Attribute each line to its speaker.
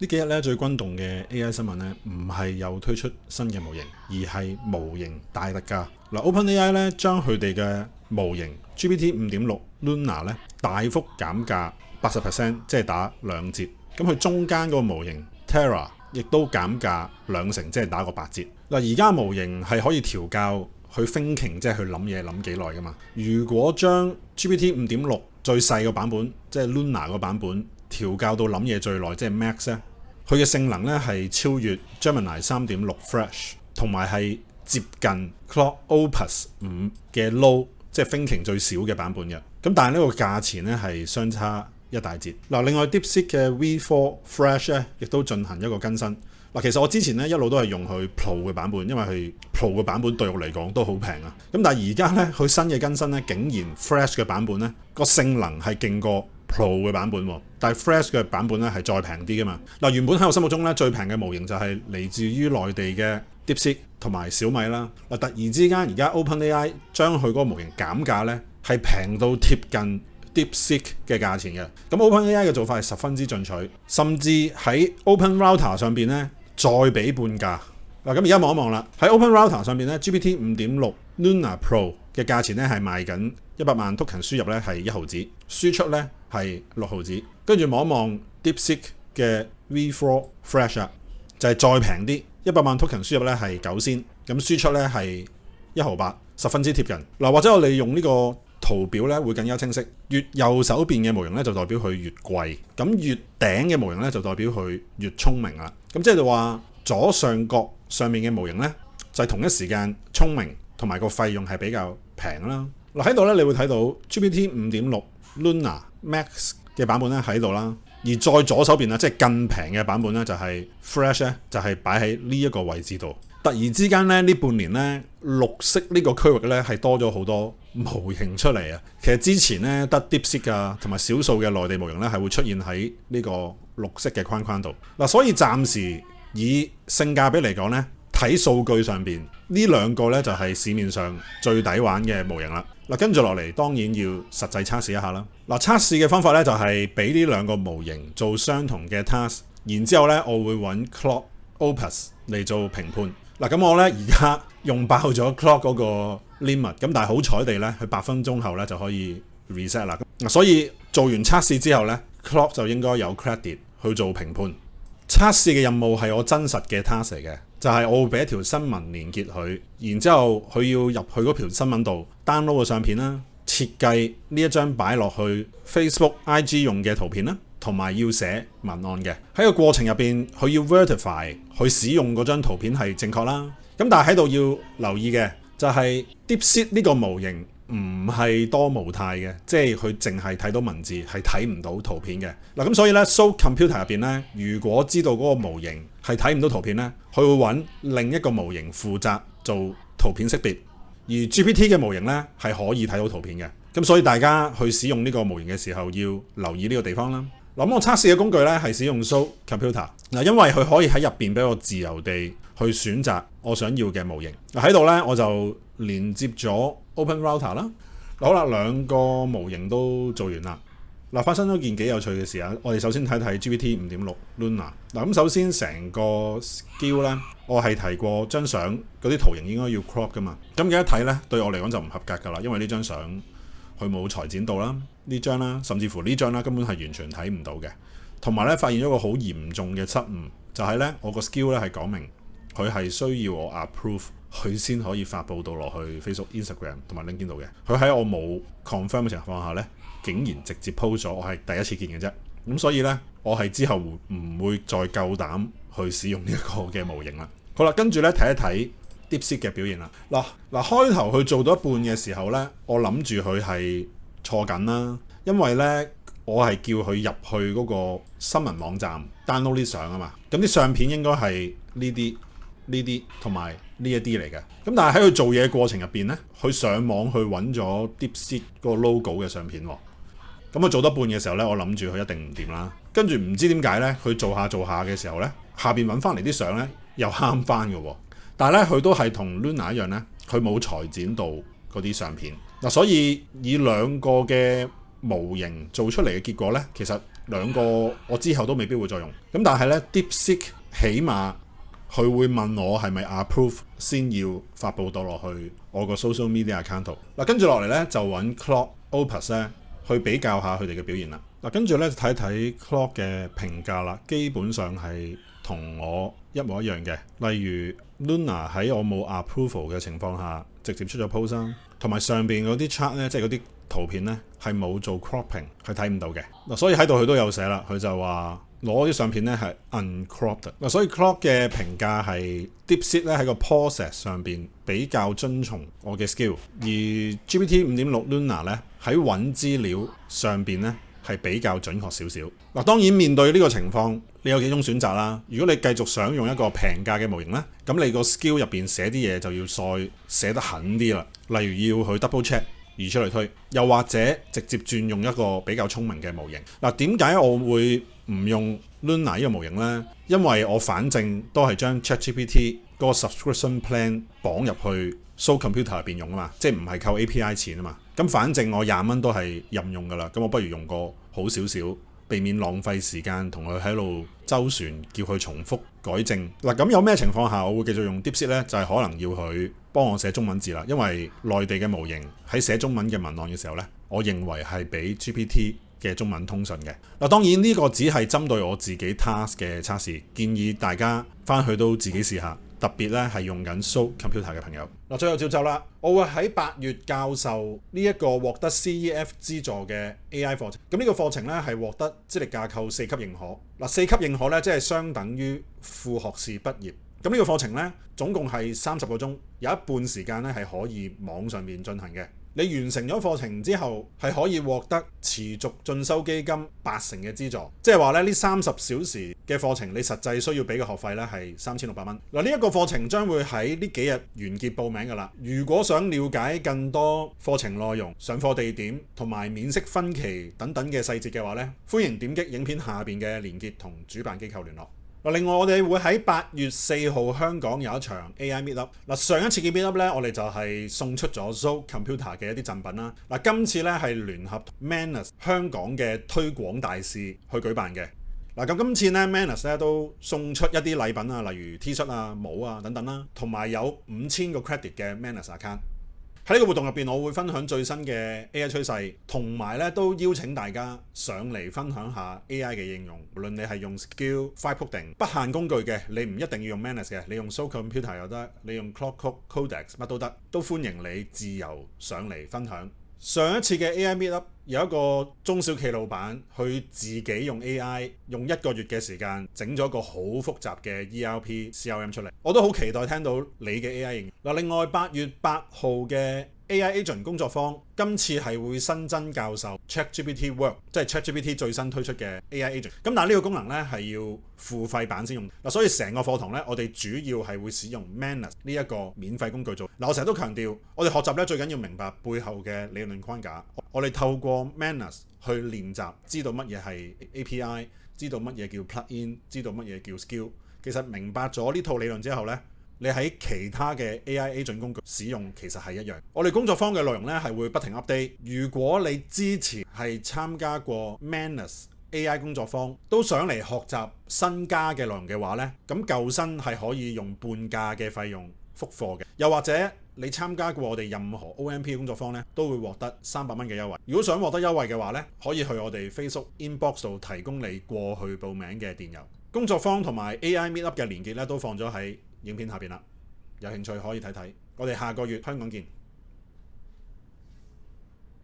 Speaker 1: 呢幾日咧最轟動嘅 AI 新聞咧，唔係又推出新嘅模型，而係模型大特價。OpenAI 咧將佢哋嘅模型 GPT 5.6 Luna 咧大幅減價80%，即係打2折。咁佢中間嗰個模型 Terra 亦都減價2成，即係打個8折。而家模型係可以調校去 thinking， 即係去諗嘢諗幾耐噶嘛。如果將 GPT 5.6最細個版本，即係 Luna 個版本調校到諗嘢最耐，即係 Max 咧，佢嘅性能咧係超越 Gemini 3.6 Fresh， 同埋係接近 Claude Opus 5嘅 Low， 即係 thinking 最少嘅版本嘅。咁但係呢個價錢咧係相差一大截。另外 DeepSeek 嘅 V4 Fresh 咧亦都進行一個更新。其實我之前咧一路都係用佢 Pro 嘅版本，因為佢 Pro 嘅版本對我嚟講都好平啊。咁但係而家咧佢新嘅更新咧，竟然 Fresh 嘅版本咧個性能係勁過 Pro 嘅版本，但係 Fresh 嘅版本咧係再平啲噶嘛。原本喺我心目中咧最平嘅模型就係嚟自於內地嘅 DeepSeek 同埋小米啦。突然之間而家 OpenAI 將佢嗰個模型減價咧，係平到貼近 DeepSeek 嘅價錢嘅。咁 OpenAI 嘅做法係十分之進取，甚至喺 OpenRouter 上邊咧再俾半價。咁而家望一望啦，喺 OpenRouter 上邊咧 GPT 5.6 Luna Pro 嘅價錢咧係賣緊100萬 token 輸入咧係1毫子，輸出咧係6毫子。跟住望一望 DeepSeek 嘅 V4 Fresh 就係再平啲，100萬 token 輸入咧係9仙，咁輸出咧係1毫8，十分之貼近。或者我哋用呢個圖表咧會更加清晰。越右手邊嘅模型咧就代表佢越貴，咁越頂嘅模型咧就代表佢越聰明啦。咁即係話左上角上面嘅模型咧就係同一時間聰明同埋個費用係比較平啦。喺度咧你會睇到 GPT 5.6 Luna Max 嘅版本咧喺度啦，而再左手邊啦即係更平嘅版本咧就係 Fresh 咧就係擺喺呢一個位置度。突然之間咧呢半年咧綠色呢個區域咧係多咗好多模型出嚟啊！其實之前咧得 DeepSeek 啊同埋少數嘅內地模型咧係會出現喺呢個綠色嘅框框度。所以暫時以性價比嚟講咧，睇數據上邊呢兩個咧就係市面上最抵玩嘅模型啦。跟住落嚟當然要實際測試一下啦。測試嘅方法咧就係俾呢兩個模型做相同嘅 task， 然之後咧我會揾 Claude Opus 嚟做評判。咁我咧而家用爆咗 Claude 嗰個 limit， 咁但係好彩地咧佢8分鐘後咧就可以 reset 啦。所以做完測試之後咧 Claude 就應該有 credit 去做評判。測試嘅任務係我真實嘅 task 嚟嘅，就係我會俾一條新聞連結佢，然之後佢要入去嗰條新聞度 download 個相片啦，設計呢一張擺落去 Facebook、IG 用嘅圖片啦，同埋要寫文案嘅。喺個過程入邊，佢要 verify 佢使用嗰張圖片係正確啦。咁但係喺度要留意嘅就係 DeepSeek 呢個模型唔係多模態嘅，即係佢淨係睇到文字，係睇唔到圖片嘅。咁所以咧 So Computer 入邊咧，如果知道嗰個模型係睇唔到圖片咧，佢會揾另一個模型負責做圖片識別。而 GPT 嘅模型咧係可以睇到圖片嘅。咁所以大家去使用呢個模型嘅時候要留意呢個地方啦。我測試嘅工具咧係使用 So Computer， 因為佢可以喺入邊俾我自由地去選擇我想要嘅模型。喺度咧我就連接咗 OpenRouter 啦。好啦，兩個模型都做完啦。發生咗件幾有趣嘅事啊！我哋首先睇睇 GPT 5.6 Luna。咁首先成個 skill 咧，我係提過張相嗰啲圖形應該要 crop 噶嘛。咁一睇咧，對我嚟講就唔合格噶啦，因為呢張相佢冇裁剪到啦，呢張啦，甚至乎呢張啦，根本係完全睇唔到嘅。同埋咧，發現咗個好嚴重嘅失誤，就係咧，我個 skill 咧係講明佢係需要我 approve 佢先可以發布到落去 Facebook、Instagram 同埋 LinkedIn 度嘅。佢喺我冇 confirm 嘅情況下咧，竟然直接 post 咗，我係第一次見嘅啫。咁所以咧，我係之後唔會再夠膽去使用呢一個嘅模型啦。好啦，跟住咧睇一睇 DeepSeek 嘅表現啦。開頭佢做到一半嘅時候咧，我諗住佢係錯緊啦，因為咧我係叫佢入去嗰個新聞網站 download 啲相啊嘛。咁啲相片應該係呢啲同埋呢一啲嚟嘅。咁但係喺佢做嘢過程入邊咧，佢上網去揾咗 DeepSeek 嗰個 logo 嘅相片喎。咁佢做得半嘅時候咧，我諗住佢一定唔掂啦。跟住唔知點解咧，佢做下嘅時候咧，下邊揾翻嚟啲相咧又慳翻嘅喎。但係咧佢都係同 Luna 一樣咧，佢冇裁剪到嗰啲相片。所以以兩個嘅模型做出嚟嘅結果咧，其實兩個我之後都未必會再用。咁但係呢 DeepSeek 起碼佢會問我係咪 approve 先要發布到落去我個 social media account 度。嗱，跟住落嚟呢，就揾 Claude Opus 咧去比較下佢哋嘅表現啦。嗱，跟住咧睇睇 Claude 嘅評價啦，基本上係同我一模一樣嘅。例如 Luna 喺我冇 approval 嘅情況下直接出咗 post 啦，同埋上邊嗰啲 chart 咧，即係嗰啲圖片咧係冇做 cropping，係睇唔到嘅。嗱，所以喺度佢都有寫啦，佢就話攞啲相片咧係 uncropped。嗱，所以 Claude 嘅評價係 DeepSeek 咧喺個 process 上邊比較遵從我嘅 skill，而 GPT 5.6 Luna 咧喺揾資料上邊咧係比較準確少少。嗱，當然面對呢個情況，你有幾種選擇啦。如果你繼續想用一個平價嘅模型咧，咁你個 skill 入邊寫啲嘢就要再寫得狠啲啦。例如要去 double check 而出嚟推，又或者直接轉用一個比較聰明嘅模型。嗱，點解我會唔用 Luna 呢個模型呢？因為我反正都係將 ChatGPT 嗰個 subscription plan 綁入去 Soul Computer 入邊用啊嘛，即係唔係扣 API 錢啊嘛。咁反正我20蚊都係任用噶啦，咁我不如用個好少少，避免浪費時間同佢喺度周旋，叫佢重複改正。嗱，咁有咩情況下我會繼續用 DeepSeek 呢？就係可能要佢幫我寫中文字啦，因為內地嘅模型喺寫中文嘅文案嘅時候呢，我認為係比 GPT 嘅中文通順嘅。嗱，當然呢個只係針對我自己 task 嘅測試，建議大家翻去都自己試下。特別咧係用緊 Soul Computer 嘅朋友。嗱，最後召集啦，我會喺8月教授呢一個獲得 CEF 資助嘅 AI 課程。咁呢個課程咧係獲得知力架構4級認可。嗱，4級認可咧即係相等於副學士畢業。咁呢個課程咧總共係30個鐘，有一半時間咧係可以網上面進行嘅。你完成咗課程之後，係可以獲得持續進修基金80%嘅資助，即係話咧呢30小時嘅課程，你實際需要俾嘅學費咧係3600蚊。嗱，呢一個課程將會喺呢幾日完結報名㗎啦。如果想了解更多課程內容、上課地點同埋免息分期等等嘅細節嘅話咧，歡迎點擊影片下邊嘅連結同主辦機構聯絡。另外我哋會喺8月4號香港有一場 AI Meetup。上一次嘅 Meetup 咧，我哋就係送出咗 Soul Computer 嘅一啲贈品啦。今次咧係聯合 Manus 香港嘅推廣大使去舉辦嘅。咁今次咧 Manus 咧都送出一啲禮品啊，例如 T 恤啊、帽啊等等啦，同埋有5000個 credit 嘅 Manus account。喺呢個活動入邊，我會分享最新嘅 AI 趨勢，同埋咧都邀請大家上嚟分享下 AI 嘅應用。無論你係用 Skill、Vibe Coding 不限工具嘅，你唔一定要用 Manus 嘅，你用 Soul Computer 又得，你用 Claude Code、Codex 乜都得，都歡迎你自由上嚟分享。上一次嘅 AI Meetup 有一個中小企老闆，佢自己用 AI 用1個月嘅時間整咗個好複雜嘅 ERP CRM 出嚟，我都好期待聽到你嘅 AI 應用。另外8月8號嘅 AI Agent 工作坊，今次係會新增教授 ChatGPT Work， 即係 ChatGPT 最新推出嘅 AI Agent。咁但係呢個功能咧係要付費版先用。所以成個課堂咧，我哋主要係會使用 Manus 呢一個免費工具做。我成日都強調，我哋學習咧最緊要明白背後嘅理論框架。我哋透過 Manus 去練習，知道乜嘢係 API， 知道乜嘢叫 plugin， 知道乜嘢叫 skill。其實明白咗呢套理論之後咧，你喺其他嘅 AI Agent 工具使用其實係一樣。我哋工作坊嘅內容咧係會不停 update。如果你之前係參加過 Manus AI 工作坊，都想嚟學習新加嘅內容嘅話咧，咁舊生係可以用半價嘅費用復課嘅。又或者你參加過我哋任何 OMP 嘅工作坊咧，都會獲得300蚊嘅優惠。如果想獲得優惠嘅話咧，可以去我哋 Facebook Inbox 度提供你過去報名嘅電郵。工作坊同埋 AI Meetup 嘅連結咧都放咗喺影片下邊啦，有興趣可以睇睇。我哋下個月香港見。